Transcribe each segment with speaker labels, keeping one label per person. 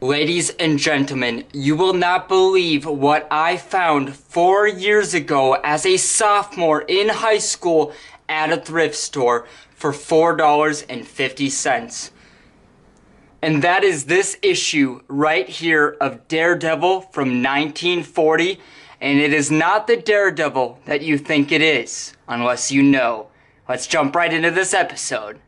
Speaker 1: Ladies and gentlemen, you will not believe what I found 4 years ago as a sophomore in high school at a thrift store for $4.50. And that is this issue right here of Daredevil from 1940. And it is not the Daredevil that you think it is, unless you know. Let's jump right into this episode.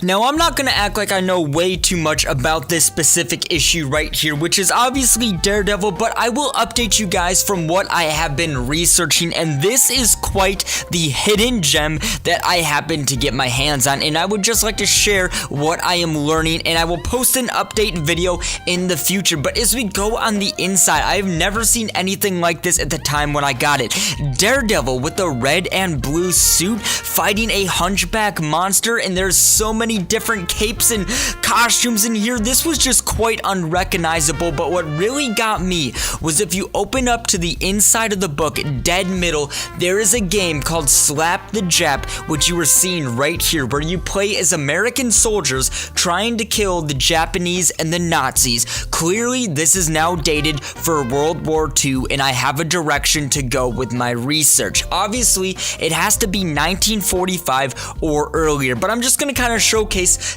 Speaker 2: Now, I'm not gonna act like I know way too much about this specific issue right here, which is obviously Daredevil, but I will update you guys from what I have been researching, and this is quite the hidden gem that I happen to get my hands on, and I would just like to share what I am learning, and I will post an update video in the future. But as we go on the inside, I've never seen anything like this at the time when I got it. Daredevil with a red and blue suit fighting a hunchback monster, and there's so many different capes and costumes in here. This was just quite unrecognizable, but what really got me was if you open up to the inside of the book, dead middle, there is a game called Slap the Jap, which you are seeing right here, where you play as American soldiers trying to kill the Japanese and the Nazis. Clearly, this is now dated for World War II, and I have a direction to go with my research. Obviously, it has to be 1945 or earlier, but I'm just gonna kind of showcase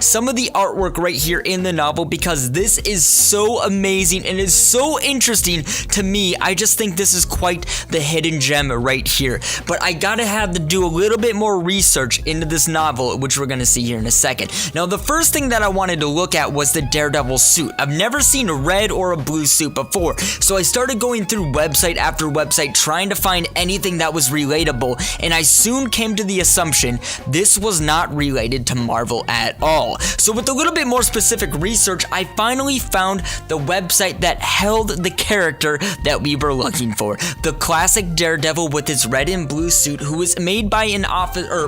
Speaker 2: some of the artwork right here in the novel because this is so amazing and is so interesting to me. I just think this is quite the hidden gem right here. But I gotta have to do a little bit more research into this novel, which we're gonna see here in a second. Now, the first thing that I wanted to look at was the Daredevil suit. I've never seen a red or a blue suit before, so I started going through website after website trying to find anything that was relatable, and I soon came to the assumption this was not related to Marvel at all. So with a little bit more specific research, I finally found the website that held the character that we were looking for. The classic Daredevil with his red and blue suit, who was made by an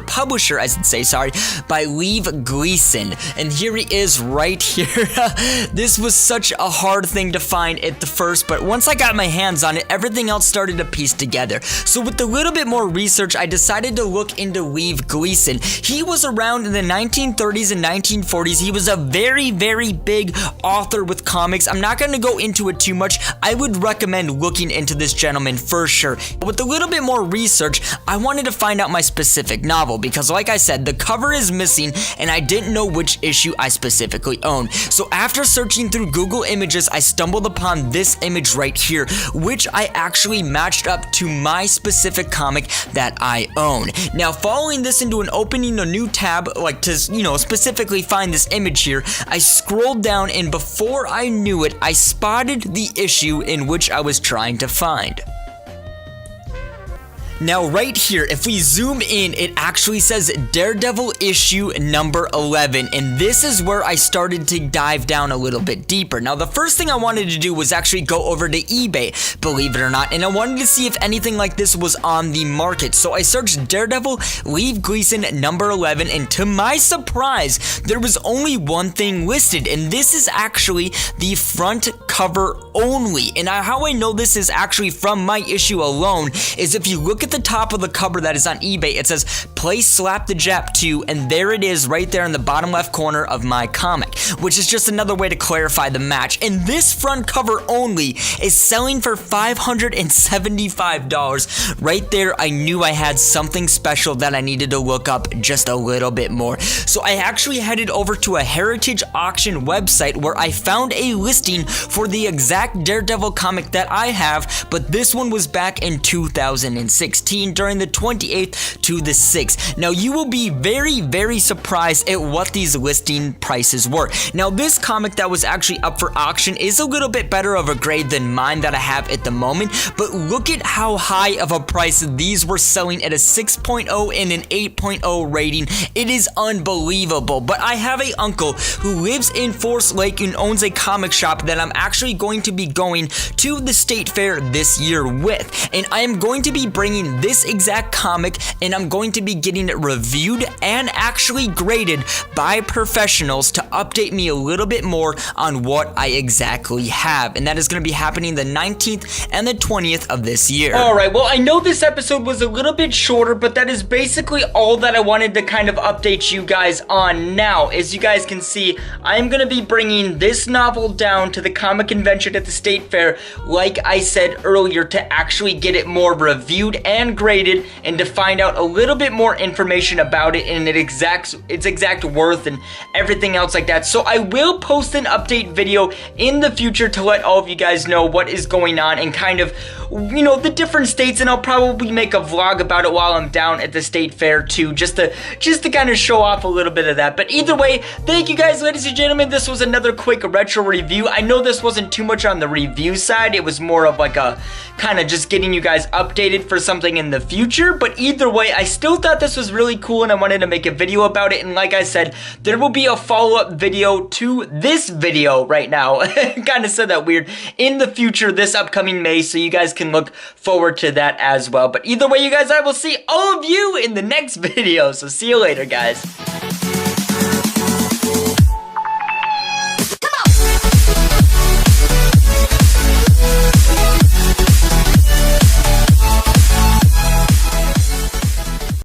Speaker 2: publisher, I should say, by Lev Gleason. And here he is right here. This was such a hard thing to find at the first, but once I got my hands on it, everything else started to piece together. So with a little bit more research, I decided to look into Lev Gleason. He was around in the 1930s and 1940s. He was a very, very big author with comics. I'm not going to go into it too much. I would recommend looking into this gentleman for sure. With a little bit more research, I wanted to find out my specific novel because, like I said, the cover is missing and I didn't know which issue I specifically owned. So after searching through Google Images, I stumbled upon this image right here, which I actually matched up to my specific comic that I own. Now, following this into opening a new tab, like to, specifically find this image here, I scrolled down and before I knew it, I spotted the issue in which I was trying to find. Now right here, if we zoom in, it actually says Daredevil issue number 11, and this is where I started to dive down a little bit deeper. Now the first thing I wanted to do was actually go over to eBay, believe it or not, and I wanted to see if anything like this was on the market. So I searched Daredevil Lev Gleason number 11, and to my surprise, there was only one thing listed, and this is actually the front cover only. And how I know this is actually from my issue alone is if you look at the top of the cover that is on eBay, it says play Slap the Jap 2, and there it is right there in the bottom left corner of my comic, which is just another way to clarify the match. And this front cover only is selling for $575. Right there, I knew I had something special that I needed to look up just a little bit more. So I actually headed over to a heritage auction website where I found a listing for the exact Daredevil comic that I have, but this one was back in 2016 during the 28th to the 6th. Now you will be very, very surprised at what these listing prices were. Now this comic that was actually up for auction is a little bit better of a grade than mine that I have at the moment, but look at how high of a price these were selling at a 6.0 and an 8.0 rating. It is unbelievable. But I have an uncle who lives in Forest Lake and owns a comic shop that I'm actually going to be going to the state fair this year with, and I am going to be bringing taking this exact comic and I'm going to be getting it reviewed and actually graded by professionals to update me a little bit more on what I exactly have. And that is going to be happening the 19th and the 20th of this year.
Speaker 1: Alright, well, I know this episode was a little bit shorter, but that is basically all that I wanted to kind of update you guys on. Now, as you guys can see, I'm going to be bringing this novel down to the comic convention at the State Fair, like I said earlier, to actually get it more reviewed and graded and to find out a little bit more information about it and its exact worth and everything else like that. So I will post an update video in the future to let all of you guys know what is going on and kind of, you know, the different states, and I'll probably make a vlog about it while I'm down at the State Fair too, just to kind of show off a little bit of that. But either way, thank you guys, ladies and gentlemen. This was another quick retro review. I know this wasn't too much on the review side. It was more of like a kind of just getting you guys updated for something in the future. But either way, I still thought this was really cool and I wanted to make a video about it. And like I said, there will be a follow-up video to this video right now. Kind of said that weird. In the future, this upcoming May, so you guys can look forward to that as well. But either way, you guys, I will see all of you in the next video. So see you later, guys.